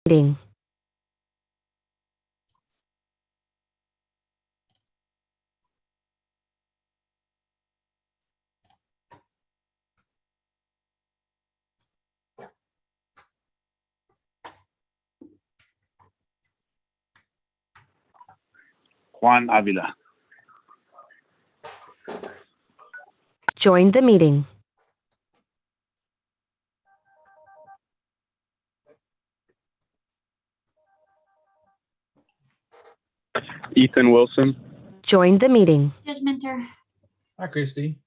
meeting. Juan Avila. Join the meeting. Ethan Wilson. Join the meeting. Judge Minter. Hi, Christy.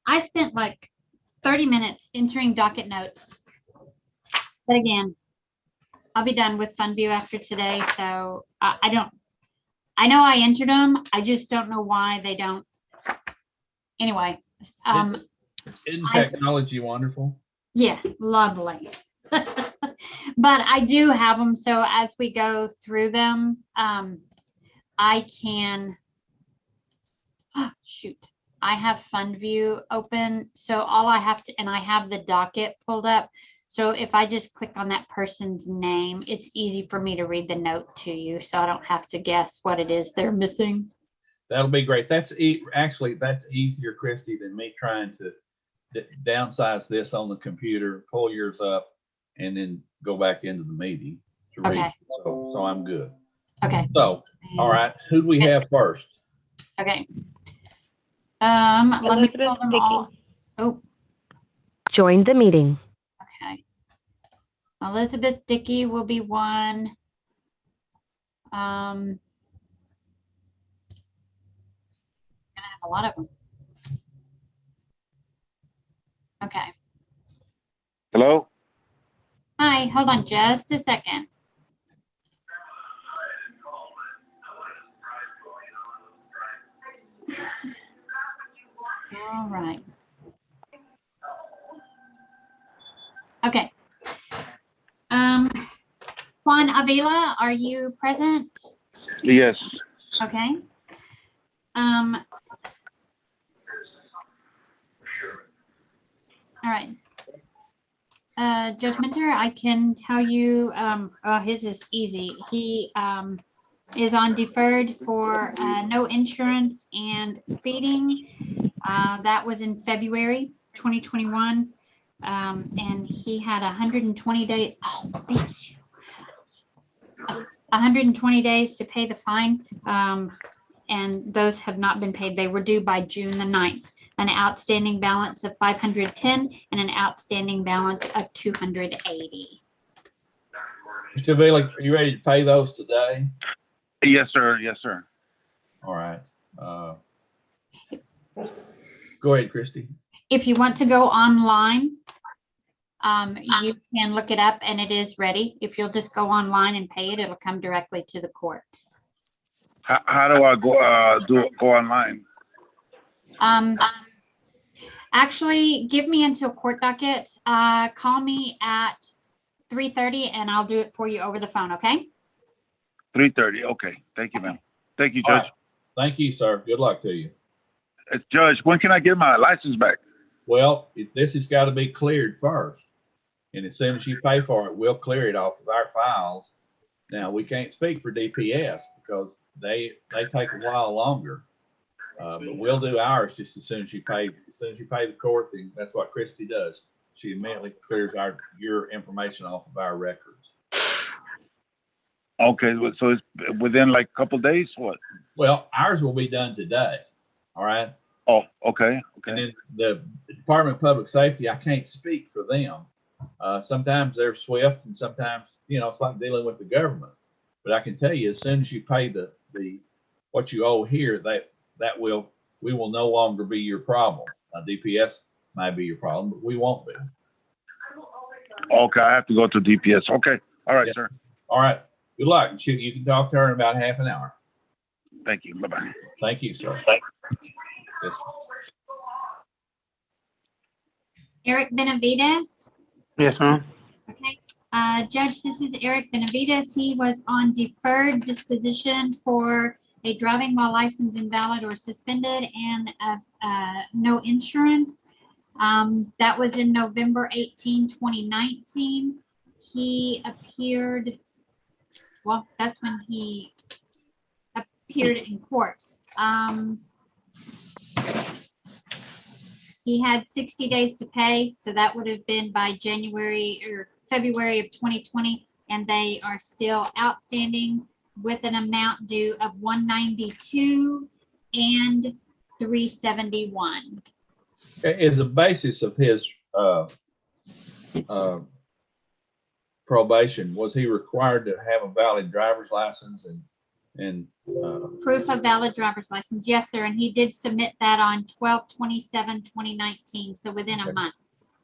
I spent like 30 minutes entering docket notes. But again, I'll be done with FundView after today, so I know I entered them. I just don't know why they don't. Anyway, Isn't technology wonderful? yeah, lovely. But I do have them, so as we go through them, I can, oh, shoot, I have FundView open, so all I have to, and I have the docket pulled up. So if I just click on that person's name, it's easy for me to read the note to you, so I don't have to guess what it is they're missing. That'll be great. Actually, that's easier, Christy, than me trying to downsize this on the computer, pull yours up, and then go back into the meeting to read. Okay. So I'm good. Okay. So, all right, who do we have first? Okay. Let me Elizabeth pull them Dickey. all. Oh, Join the meeting. okay. Elizabeth Dickey will be one. Gonna have a lot of them. Okay. Hello. Hi, hold on just a second. All right. Okay. Juan Avila, are you present? Yes. Okay. All right. Judge Minter, I can tell you, his is easy. He is on deferred for no insurance and speeding. That was in February 2021. And he had 120 days. Oh, bless you. 120 days to pay the fine. And those have not been paid. They were due by June the 9th. An outstanding balance of 510 and an outstanding balance of 280. Mr. Avila, are you ready to pay those today? Yes, sir. Yes, sir. All right. Go ahead, Christy. If you want to go online, you can look it up and it is ready. If you'll just go online and pay it, it'll come directly to the court. How do I go online? Actually, give me until court docket. Call me at 3:30 and I'll do it for you over the phone, okay? 3:30. Okay. Thank you, ma'am. Thank you, All Judge. right. Thank you, sir. Good luck to you. Judge, when can I get my license back? Well, this has got to be cleared first. And as soon as you pay for it, we'll clear it off of our files. Now, we can't speak for DPS because they take a while longer. But we'll do ours just as soon as you pay. As soon as you pay the court, then that's what Christy does. She immediately clears your information off of our records. Okay, so it's within like a couple days. What? Well, ours will be done today. All right. Oh, okay. Okay. And then the Department of Public Safety, I can't speak for them. Sometimes they're swift, and sometimes it's like dealing with the government. But I can tell you, as soon as you pay the what you owe here, we will no longer be your problem. DPS might be your problem, but we won't be. Okay, I have to go to DPS. Okay, all right, Yeah. sir. All right. Good luck. You can talk to her in about half an hour. Thank you. Bye bye. Thank you, sir. Yes. Eric Benavides. Yes, ma'am. Okay. Judge, this is Eric Benavides. He was on deferred disposition for a driving while license invalid or suspended and no insurance. That was in November 18, 2019. He appeared, well, that's when he appeared in court. He had 60 days to pay, so that would have been by January or February of 2020, and they are still outstanding with an amount due of $192 and $371. Is the basis of his probation, was he required to have a valid driver's license and Proof of valid driver's license, yes, sir, and he did submit that on 12/27/2019, so within a Okay. month.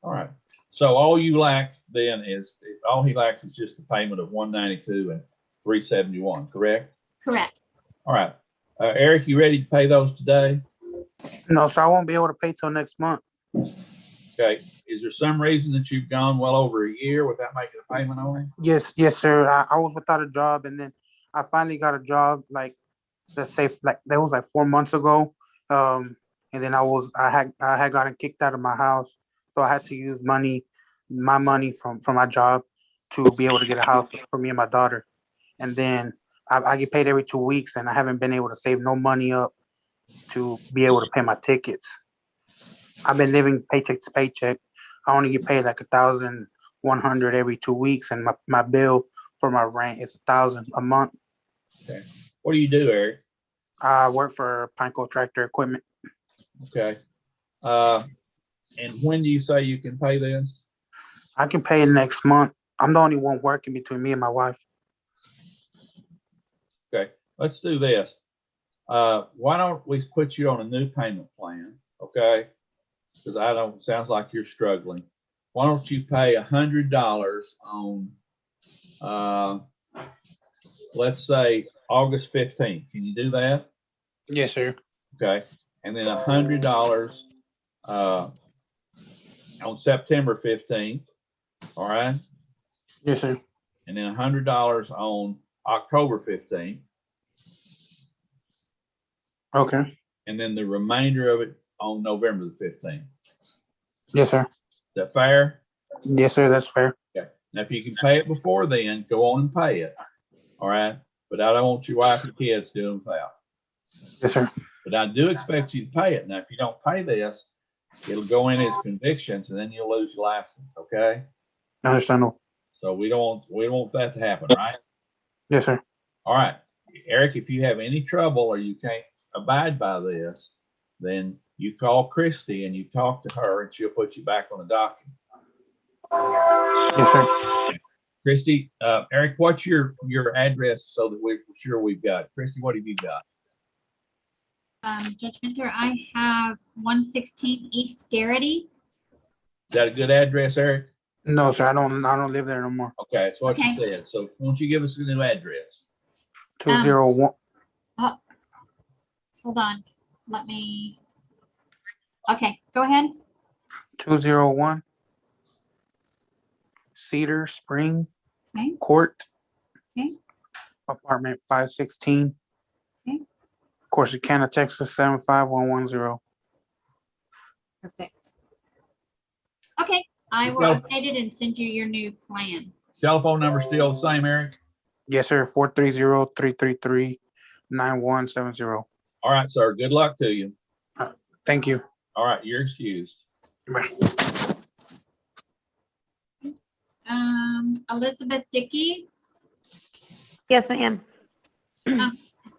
all right. So all you lack then is, all he lacks is just the payment of $192 and $371, correct? Correct. All right. Eric, you ready to pay those today? No, so I won't be able to pay till next month. Okay. Is there some reason that you've gone well over a year without making a payment on it? Yes, sir. I was without a job, and then I finally got a job. Like, let's say, like that was like 4 months ago. And then I had gotten kicked out of my house, so I had to use my money from my job to be able to get a house for me and my daughter. And then I get paid every 2 weeks, and I haven't been able to save no money up to be able to pay my tickets. I've been living paycheck to paycheck. I only get paid like $1,100 every 2 weeks, and my bill for my rent is $1,000 a month. Okay. What do you do, Eric? I work for Pineco Tractor Equipment. Okay. And when do you say you can pay this? I can pay it next month. I'm the only one working between me and my wife. Okay, let's do this. Why don't we put you on a new payment plan, okay? Because sounds like you're struggling. Why don't you pay $100 on, let's say August 15th? Can you do that? Yes, sir. Okay, and then $100 on September 15th, all right? Yes, sir. And then $100 on October 15th. Okay. And then the remainder of it on November the 15th. Yes, sir. Is that fair? Yes, sir. That's fair. Okay. Now, if you can pay it before then, go on and pay it. All right. But I don't want your wife and kids doing without. Yes, sir. But I do expect you to pay it. Now, if you don't pay this, it'll go in as convictions and then you'll lose your license. Okay. Understandable. So we don't want that to happen, right? Yes, sir. All right. Eric, if you have any trouble or you can't abide by this, then you call Christy and you talk to her and she'll put you back on the docket. Yes, sir. Christy, Eric, what's your address so that we're sure we've got? Christy, what have you got? Judge Minter, I have 116 East Garrity. Is that a good address, Eric? No, sir. I don't live there no more. Okay, that's what Okay. you said. So why don't you give us a new address? 201. Hold on. Let me. Okay, go ahead. 201 Cedar Spring Okay. Court. Okay. Apartment 516. Okay. Corsicana, Texas 75110. Perfect. Okay, I will update it and send you your new plan. Telephone number still the same, Eric? Yes, sir. 430-333-9170. All right, sir. Good luck to you. Thank you. All right, you're excused. Bye. Elizabeth Dickey, Yes, ma'am.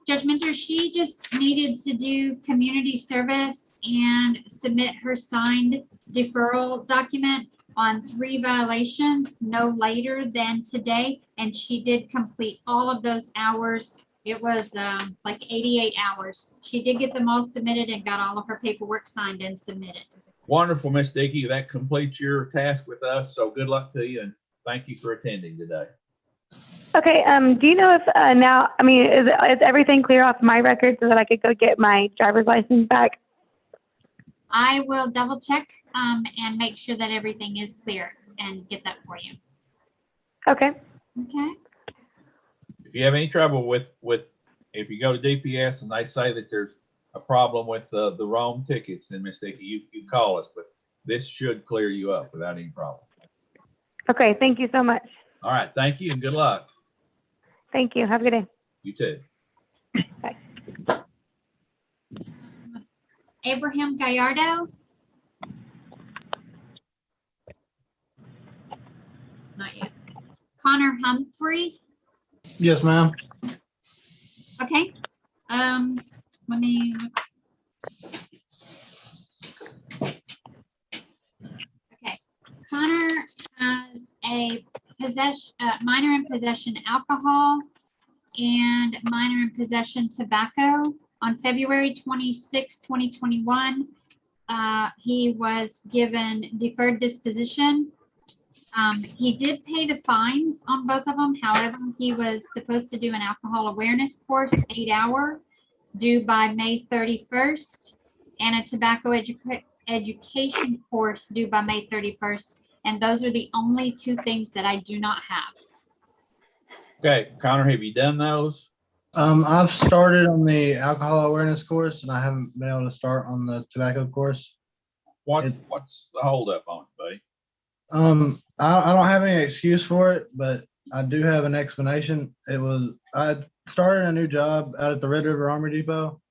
Judge Minter, she just needed to do community service and submit her signed deferral document on 3 violations no later than today. And she did complete all of those hours. It was like 88 hours. She did get them all submitted and got all of her paperwork signed and submitted. Wonderful, Miss Dickey. That completes your task with us. So good luck to you and thank you for attending today. Okay, do you know if now, I mean, is everything clear off my record so that I could go get my driver's license back? I will double check and make sure that everything is clear. and get that for you. Okay. Okay. If you have any trouble with if you go to DPS and they say that there's a problem with the wrong tickets, then Miss Dickey, you call us, but this should clear you up without any problem. Okay. Thank you so much. All right, thank you and good luck. Thank you. Have a good day. You too. Bye. Abraham Gallardo. Not yet. Connor Humphrey. Yes, ma'am. Okay. Let me. Okay. Connor has a minor in possession alcohol and minor in possession tobacco. On February 26, 2021, he was given deferred disposition. He did pay the fines on both of them. However, he was supposed to do an alcohol awareness course, 8-hour, due by May 31st, and a tobacco education course due by May 31st. And those are the only two things that I do not have. Okay, Connor, have you done those? I've started on the alcohol awareness course and I haven't been able to start on the tobacco course. What's the holdup on it, buddy? I don't have any excuse for it, but I do have an explanation. I started a new job out at the Red River Army Depot,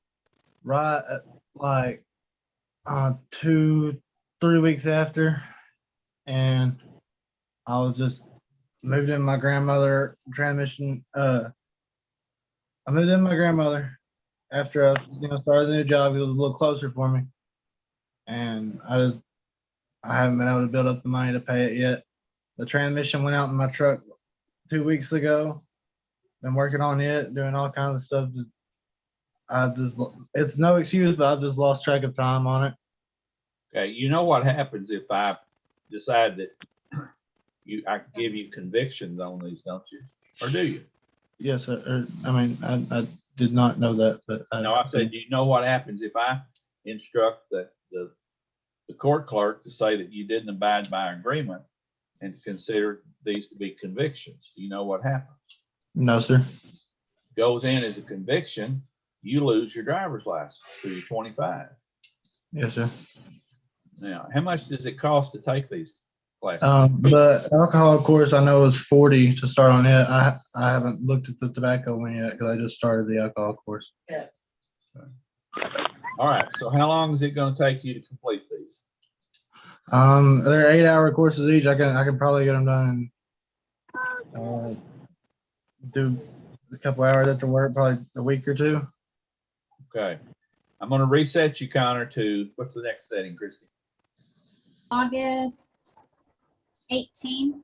right at like 2-3 weeks after, and I was just moved in my grandmother transmission. I moved in my grandmother after I started the new job. It was a little closer for me, and I haven't been able to build up the money to pay it yet. The transmission went out in my truck 2 weeks ago. Been working on it, doing all kinds of stuff. It's no excuse, but I've just lost track of time on it. Okay, you know what happens if I decide that I can give you convictions on these, don't you? Or do you? Yes, sir. I mean, I did not know that, but No, I said, you know what happens if I instruct the court clerk to say that you didn't abide by agreement and consider these to be convictions? Do you know what happens? No, sir. Goes in as a conviction, you lose your driver's license till you're 25. Yes, sir. Now, how much does it cost to take these classes? The alcohol course I know is $40 to start on it. I haven't looked at the tobacco one yet because I just started the alcohol course. Okay. All right. So how long is it going to take you to complete these? They're 8-hour courses each. I can probably get them done in do a couple hours after work, probably a week or two. Okay. I'm going to reset you, Connor, to what's the next setting, Christy? August 18th.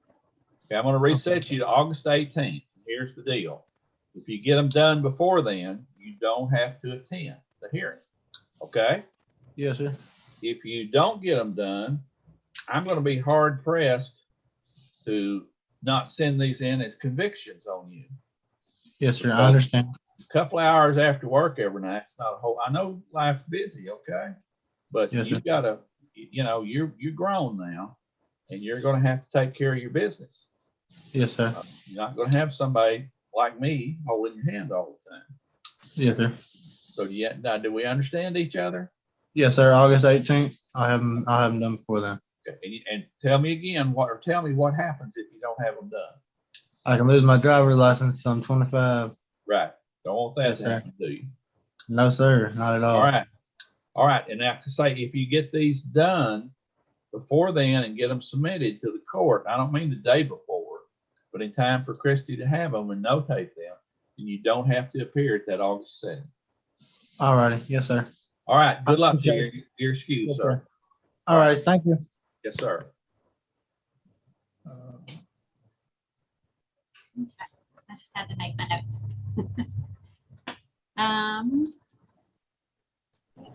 Okay, I'm going to reset you to August 18th. Here's the deal. If you get them done before then, you don't have to attend the hearing. Okay? Yes, sir. If you don't get them done, I'm going to be hard pressed to not send these in as convictions on you. Yes, sir. I understand. A couple of hours after work every night, it's not a whole, I know life's busy, okay? But Yes, you've got to, you're grown now and you're going to have to take care of your business. Yes, sir. You're not going to have somebody like me holding your hand all the time. Yes, sir. So now, do we understand each other? Yes, sir. August 18th. I haven't done before then. Okay. And tell me again, tell me what happens if you don't have them done. I can lose my driver's license. I'm 25. Right. Don't want that Yes, to sir. happen, do you? No, sir. Not at all. All right. All right. And now to say, if you get these done before then and get them submitted to the court, I don't mean the day before, but in time for Christy to have them and notate them, and you don't have to appear at that August 7th. All righty. Yes, sir. All right. Good luck to Okay. your excuse, Yes, sir. All right. Thank you. Yes, sir. Okay. I just had to make my notes.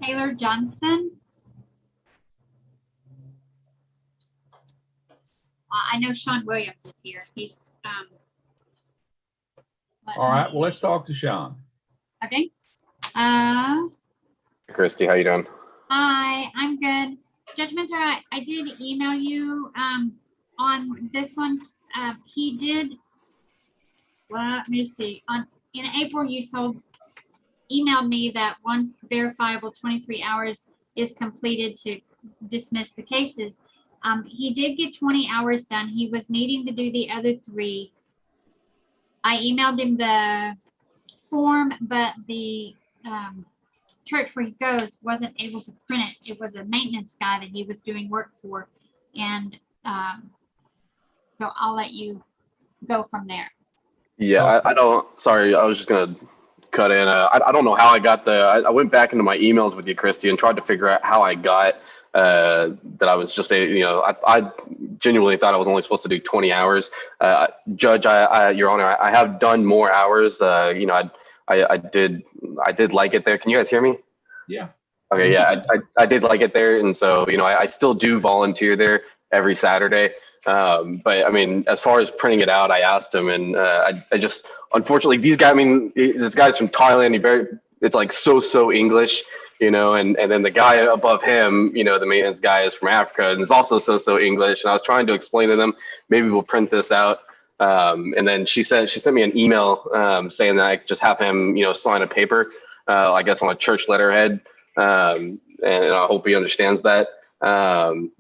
Taylor Johnson. I know Sean Williams is here. He's All right. Well, let's talk to Sean. okay. Christy, how you doing? Hi, I'm good. Judge Mentor, I did email you on this one, he did, well, let me see, in April, you emailed me that once verifiable 23 hours is completed to dismiss the cases. He did get 20 hours done. He was needing to do the other 3. I emailed him the form, but the church where he goes wasn't able to print it. It was a maintenance guy that he was doing work for. And so I'll let you go from there. Yeah, I don't, sorry, I was just gonna cut in. I don't know how I got I went back into my emails with you, Christy, and tried to figure out how I got that I was just I genuinely thought I was only supposed to do 20 hours. Judge, Your Honor, I have done more hours. I did like it there. Can you guys hear me? Yeah. Okay, yeah, I did like it there, and so I still do volunteer there every Saturday. But I mean, as far as printing it out, I asked him, and I just unfortunately these guys. I mean, this guy's from Thailand. It's like so English, and then the guy above him, the maintenance guy is from Africa and it's also so English. And I was trying to explain to them, maybe we'll print this out. And then she sent me an email saying that I could just have him, sign a paper, I guess on a church letterhead. And I hope he understands that. And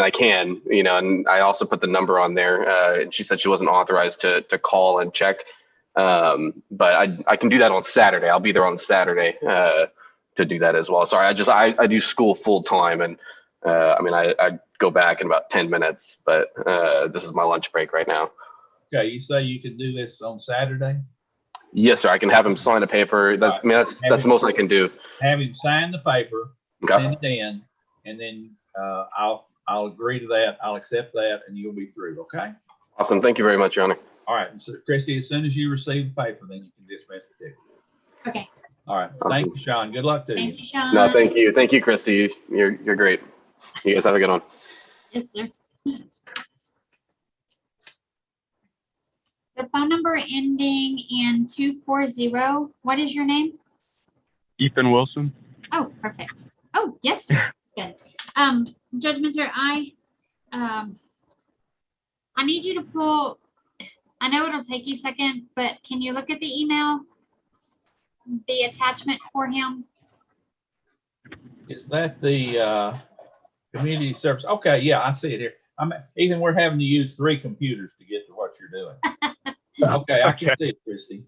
I can, and I also put the number on there. And she said she wasn't authorized to call and check. But I can do that on Saturday. I'll be there on Saturday to do that as well. Sorry, I do school full time, and I go back in about 10 minutes, but this is my lunch break right now. Okay, you say you can do this on Saturday? Yes, sir. I can have him sign a paper. That's the most I can do. Have him sign the paper, Okay. send it in, and then I'll agree to that. I'll accept that, and you'll be through. Okay. Awesome. Thank you very much, Your Honor. All right, so Christy, as soon as you receive the paper, then you can dismiss the ticket. Okay. All right. Awesome. Thank you, Sean. Good luck to you. Thank you, Sean. No, thank you. Thank you, Christy. You're great. You guys have a good one. Yes, sir. The phone number ending in 240. What is your name? Ethan Wilson. Oh, perfect. Oh, yes, sir. Good. Judge Minter, I need you to pull, I know it'll take you a second, but can you look at the email, the attachment for him? Is that the community service? Okay, yeah, I see it here. Ethan, we're having to use 3 computers to get to what you're doing. Okay, I can see it, Christy.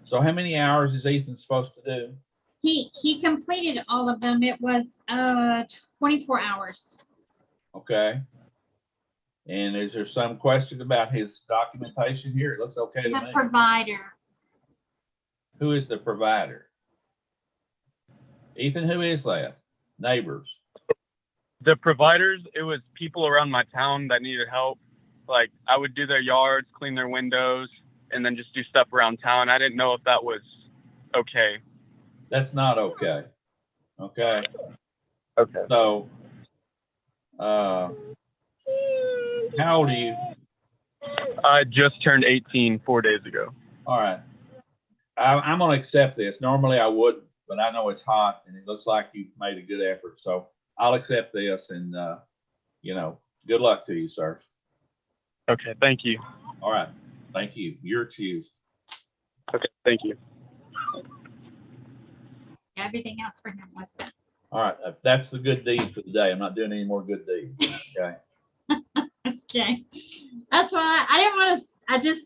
So how many hours is Ethan supposed to do? He completed all of them. It was 24 hours. Okay. And is there some question about his documentation here? It looks okay to The me. provider. Who is the provider? Ethan, who is that? Neighbors. The providers, it was people around my town that needed help. Like I would do their yards, clean their windows, and then just do stuff around town. I didn't know if that was okay. That's not okay. Okay. Okay. So, how old are you? I just turned 18 4 days ago. All right. I'm going to accept this. Normally I wouldn't, but I know it's hot and it looks like you made a good effort. So I'll accept this and, good luck to you, sir. Okay. Thank you. All right. Thank you. You're excused. Okay. Thank you. Everything else for him was done. All right. That's the good deed for the day. I'm not doing any more good deeds. Okay. Okay. That's why I didn't want to,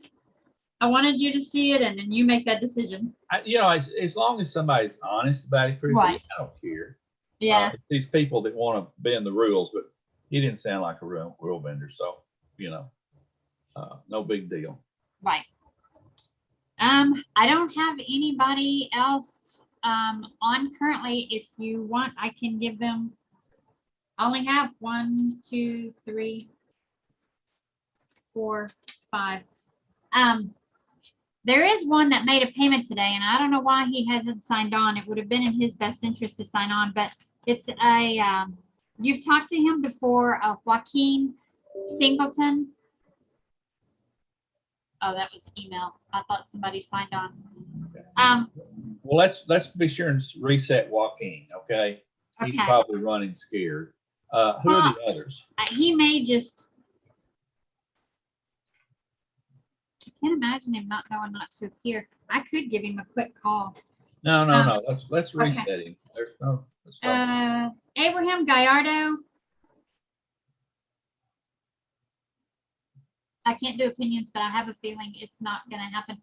I wanted you to see it and then you make that decision. As long as somebody's honest about it, Chrissy, Right. I don't care. Yeah. These people that want to bend the rules, but he didn't sound like a rule bender. So, no big deal. Right. I don't have anybody else on currently. If you want, I can give them. I only have 1, 2, 3, 4, 5. There is one that made a payment today, and I don't know why he hasn't signed on. It would have been in his best interest to sign on, but it's you've talked to him before, Joaquin Singleton. Oh, that was email. I thought somebody signed on. Well, let's be sure and reset Joaquin. Okay. He's Okay. probably running scared. Who are the others? He may just. I can't imagine him not knowing not to appear. I could give him a quick call. No. Let's reset him. There's no. Abraham Gallardo. I can't do opinions, but I have a feeling it's not going to happen.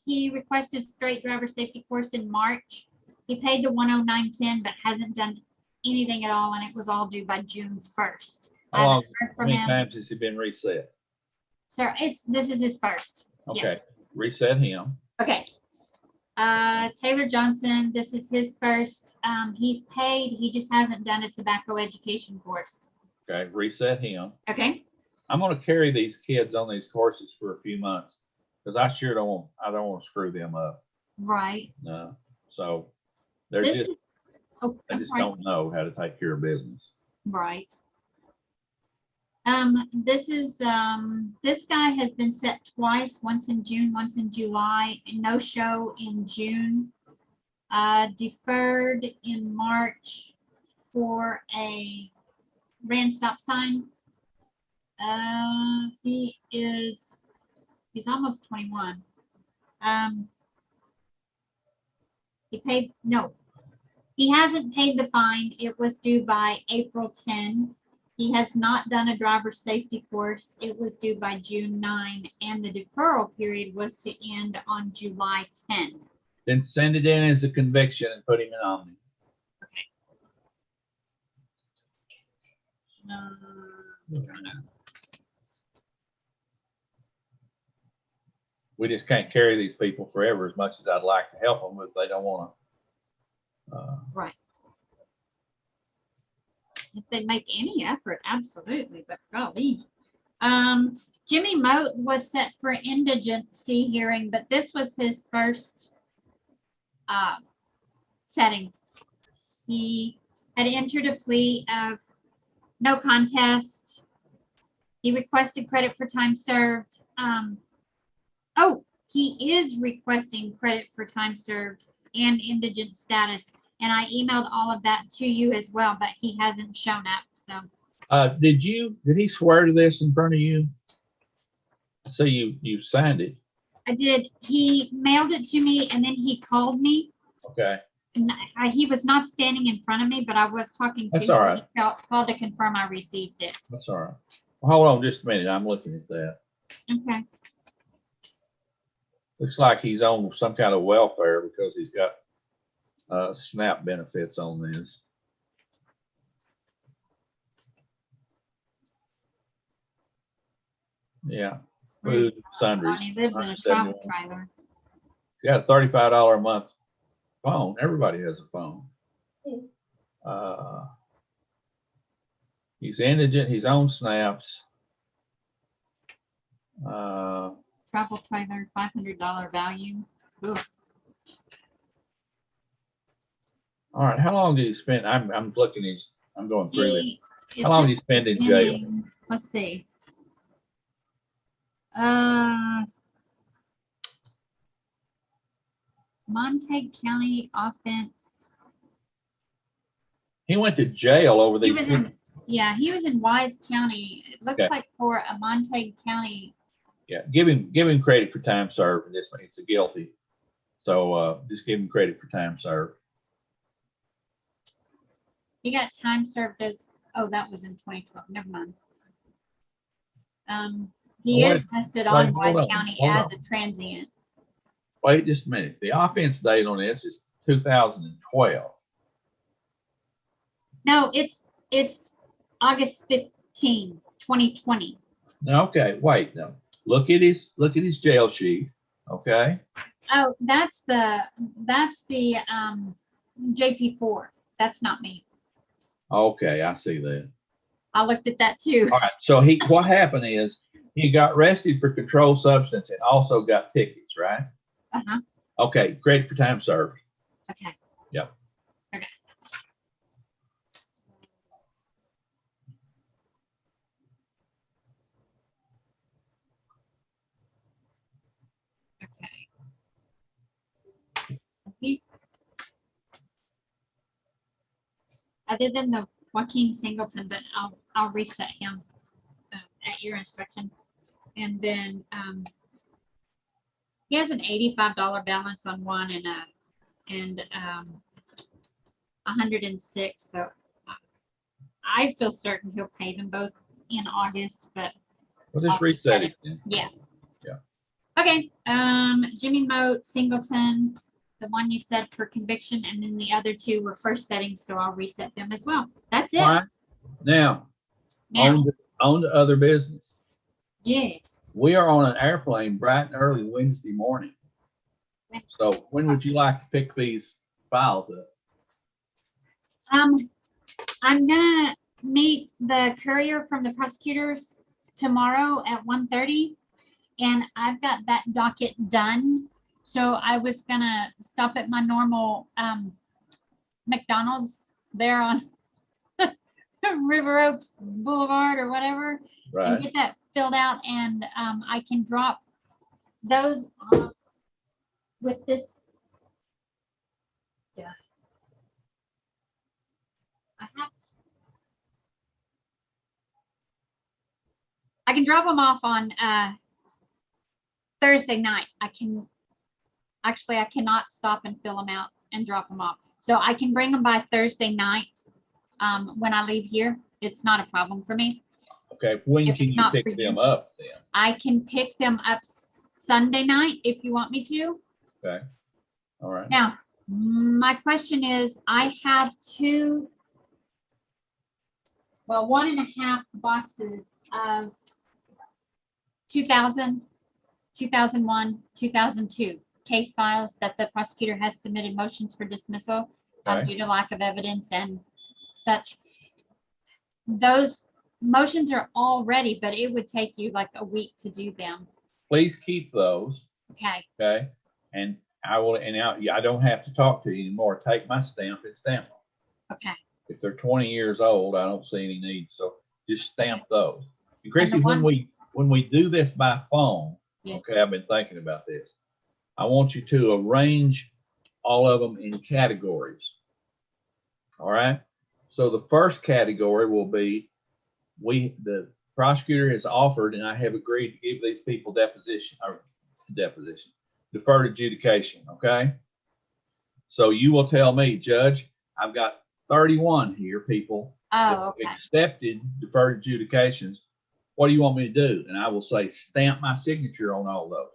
He requested straight driver safety course in March. He paid the 109.10, but hasn't done anything at all, and it was all due by June 1st. How from many him. times has he been reset? Sir, this is his first. Okay, Yes. reset him. Okay. Taylor Johnson, this is his first. He's paid. He just hasn't done a tobacco education course. Okay, reset him. Okay. I'm going to carry these kids on these courses for a few months because I sure don't want to screw them up. Right. No, so they're This just is, oh, they I'm just sorry. don't know how to take care of business. Right. This is this guy has been set twice, once in June, once in July, no show in June, deferred in March for a ran stop sign. He's almost 21. He hasn't paid the fine. It was due by April 10. He has not done a driver's safety course. It was due by June 9, and the deferral period was to end on July 10. Then send it in as a conviction and put him in Omni. We just can't carry these people forever as much as I'd like to help them, but they don't want to. Right. If they make any effort, absolutely, but golly. Jimmy Moat was set for indigency hearing, but this was his first setting. He had entered a plea of no contest. He requested credit for time served. He is requesting credit for time served and indigent status. And I emailed all of that to you as well, but he hasn't shown up. So did he swear to this in front of you? So you signed it. I did. He mailed it to me and then he called me. Okay. And he was not standing in front of me, but I was talking to That's him. all right. He called to confirm I received it. That's all right. Well, hold on just a minute. I'm looking at that. Okay. Looks like he's on some kind of welfare because he's got SNAP benefits on this. Yeah, food, sundries. He lives in a travel trailer. He's got a $35 a month phone. Everybody has a phone. He's indigent. He's on SNAPs. Travel trailer, $500 value. Ugh. All right. How long did he spend? I'm looking. I'm going through it. It's How long did he spend in jail? Let's see. Montague County offense. He went to jail over He these. he was in Wise County. It looks like for a Montague County. Yeah, give him credit for time served. This means guilty. So just give him credit for time served. He got time served as that was in 2012. Never mind. He is listed on Wise County as a transient. Wait just a minute. The offense date on this is 2012. No, it's August 15, 2020. Okay, wait no. Look at his jail sheet. Okay. Oh, that's the JP4. That's not me. Okay, I see that. I looked at that too. All right. So what happened is he got arrested for controlled substance and also got tickets, right? Uh-huh. Okay, credit for time served. Okay. Yep. Okay. Okay. other than the Joaquin Singleton, but I'll reset him at your instruction. And then he has an $85 balance on one and 106. So I feel certain he'll pay them both in August, but We'll just I'll reset reset it it. then. Yeah. Yeah. Okay. Jimmy Moat, Singleton, the one you said for conviction, and then the other two were first settings, so I'll reset them as well. That's it. All right. Now, Now, on to other business. yes. We are on an airplane bright and early Wednesday morning. So when would you like to pick these files up? I'm gonna meet the courier from the prosecutors tomorrow at 1:30, and I've got that docket done. So I was gonna stop at my normal McDonald's there on River Oaks Boulevard or whatever, and Right. get that filled out, and I can drop those off with this. Yeah. I can drop them off on Thursday night. I cannot stop and fill them out and drop them off. So I can bring them by Thursday night when I leave here. It's not a problem for me. Okay, when If can it's you not pick for you. them up then? I can pick them up Sunday night if you want me to. Okay, all right. Now, my question is, I have 1.5 boxes of 2000, 2001, 2002 case files that the prosecutor has submitted motions for dismissal Okay. due to lack of evidence and such. Those motions are all ready, but it would take you like a week to do them. Please keep those, Okay. okay? And I will, and I don't have to talk to you anymore. Take my stamp and stamp them. Okay. If they're 20 years old, I don't see any need, so just stamp those. And Chrissy, And the when we do this by phone, Yes. okay, I've been thinking about this. I want you to arrange all of them in categories. All right. So the first category will be the prosecutor has offered, and I have agreed to give these people deferred adjudication. Okay. So you will tell me, Judge, I've got 31 here, people Oh, okay. accepted deferred adjudications. What do you want me to do? And I will say, stamp my signature on all those.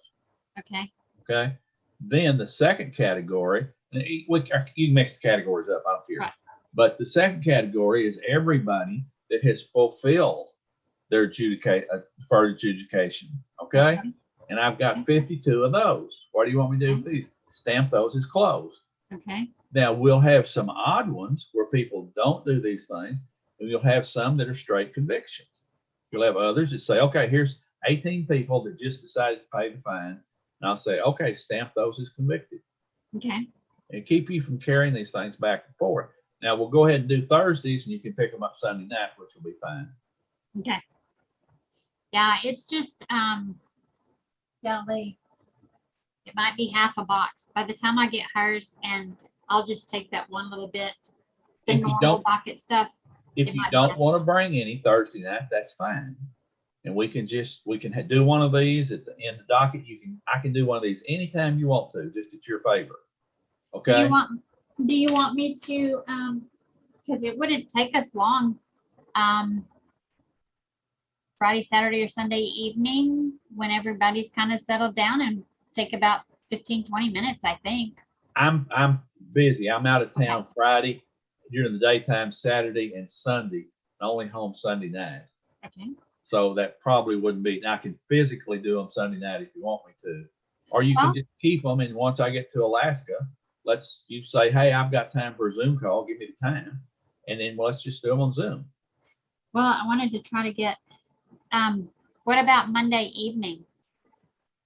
Okay. Okay. Then the second category, and you can mix the categories up, I don't care. Right. But the second category is everybody that has fulfilled their deferred adjudication. Okay. And I've got 52 of those. What do you want me to do with these? Stamp those as closed. Okay. Now we'll have some odd ones where people don't do these things, and you'll have some that are straight convictions. You'll have others that say, okay, here's 18 people that just decided to pay the fine. And I'll say, okay, stamp those as convicted. Okay. And keep you from carrying these things back and forth. Now we'll go ahead and do Thursdays, and you can pick them up Sunday night, which will be fine. Okay. Yeah, it's just it might be half a box by the time I get hers, and I'll just take that one little bit, the If you normal don't- bucket stuff. If It you might don't be- want to bring any Thursday night, that's fine. And we can do one of these at the end of the docket. I can do one of these anytime you want to, just at your favor. Do Okay. you want me to because it wouldn't take us long, Friday, Saturday, or Sunday evening when everybody's kind of settled down, and take about 15-20 minutes, I think. I'm busy. I'm out of town Friday during the daytime, Saturday and Sunday, and only home Sunday night. Okay. So that probably wouldn't be. Now I can physically do them Sunday night if you want me to, or you can just keep them. And once I get to Alaska, you say, hey, I've got time for a Zoom call. Give me the time, and then let's just do them on Zoom. Well, I wanted to try to get. What about Monday evening?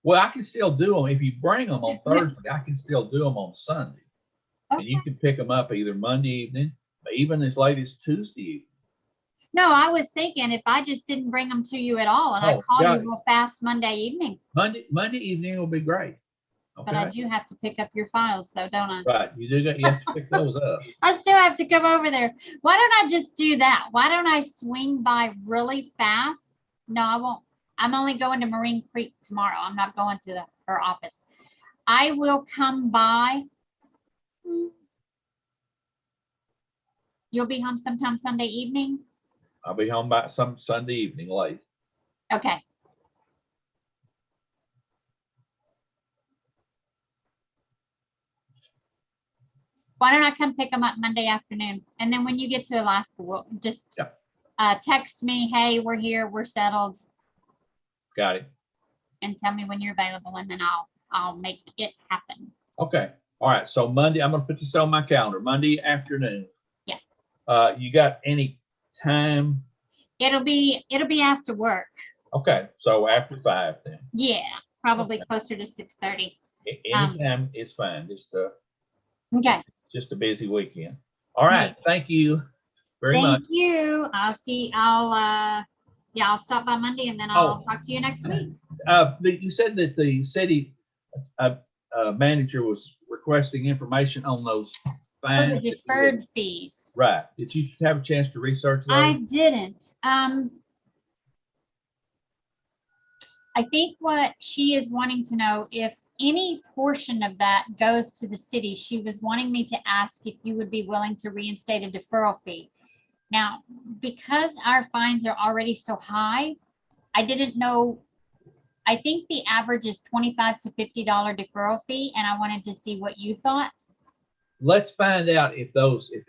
Well, I can still do them if you bring them on Thursday. I can still do them on Sunday, and you can pick them up either Monday evening, or even as late as Tuesday evening. No, I was thinking if I just didn't bring them to you at all, and I call you real fast Monday evening. Monday evening will be great. But I Okay, do have to pick up your files though, don't I? right, you have to pick those up. I still have to come over there. Why don't I just do that? Why don't I swing by really fast? No, I won't. I'm only going to Marine Creek tomorrow. I'm not going to her office. I will come by. You'll be home sometime Sunday evening? I'll be home by some Sunday evening late. Okay. Why don't I come pick them up Monday afternoon? And then when you get to Alaska, we'll just Yep. Text me, hey, we're here, we're settled, Got it. and tell me when you're available, and then I'll make it happen. Okay. All right. So Monday, I'm gonna put this on my calendar, Monday afternoon. Yeah. You got any time? It'll be after work. Okay. So after 5 then. Yeah, probably Okay. closer to 6:30. Anytime is fine. Okay. Just a busy weekend. All right. Thank you very much. Thank you. I'll stop by Monday, and then I'll talk to you next week. You said that the city manager was requesting information on those Oh, fines. the deferred fees. Right. Did you have a chance to research those? I didn't. I think what she is wanting to know, if any portion of that goes to the city, she was wanting me to ask if you would be willing to reinstate a deferral fee. Now, because our fines are already so high, I didn't know. I think the average is $25 to $50 deferral fee, and I wanted to see what you thought. Let's find out if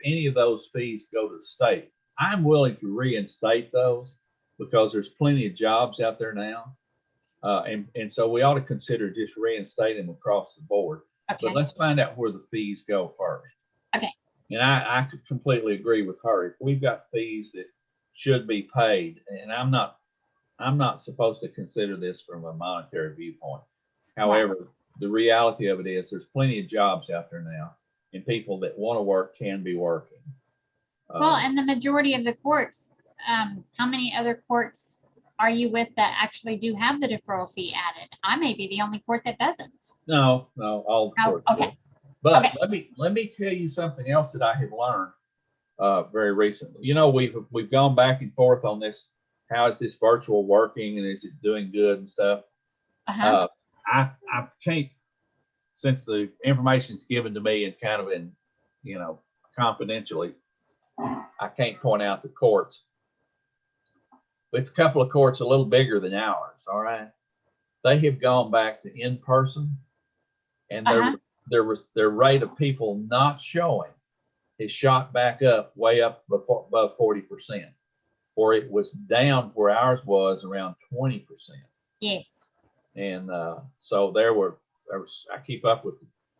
any of those fees go to the state. I'm willing to reinstate those because there's plenty of jobs out there now. And so we ought to consider just reinstating them across the board. Okay. But let's find out where the fees go first. Okay. And I could completely agree with her. If we've got fees that should be paid, and I'm not supposed to consider this from a monetary viewpoint. However, the reality of it is there's plenty of jobs out there now, and people that want to work can be working. Well, and the majority of the courts, how many other courts are you with that actually do have the deferral fee added? I may be the only court that doesn't. No, all the courts do. Okay. But Okay. let me tell you something else that I have learned very recently. You know, we've gone back and forth on this. How is this virtual working, and is it doing good and stuff? Uh-huh. I can't, since the information's given to me and kind of in, confidentially, I can't point out the courts. But it's a couple of courts a little bigger than ours. All right, they have gone back to in person, and their rate of people not showing is shot back up way up above 40%, or it was down where ours was around 20%. Yes. And so I keep up with the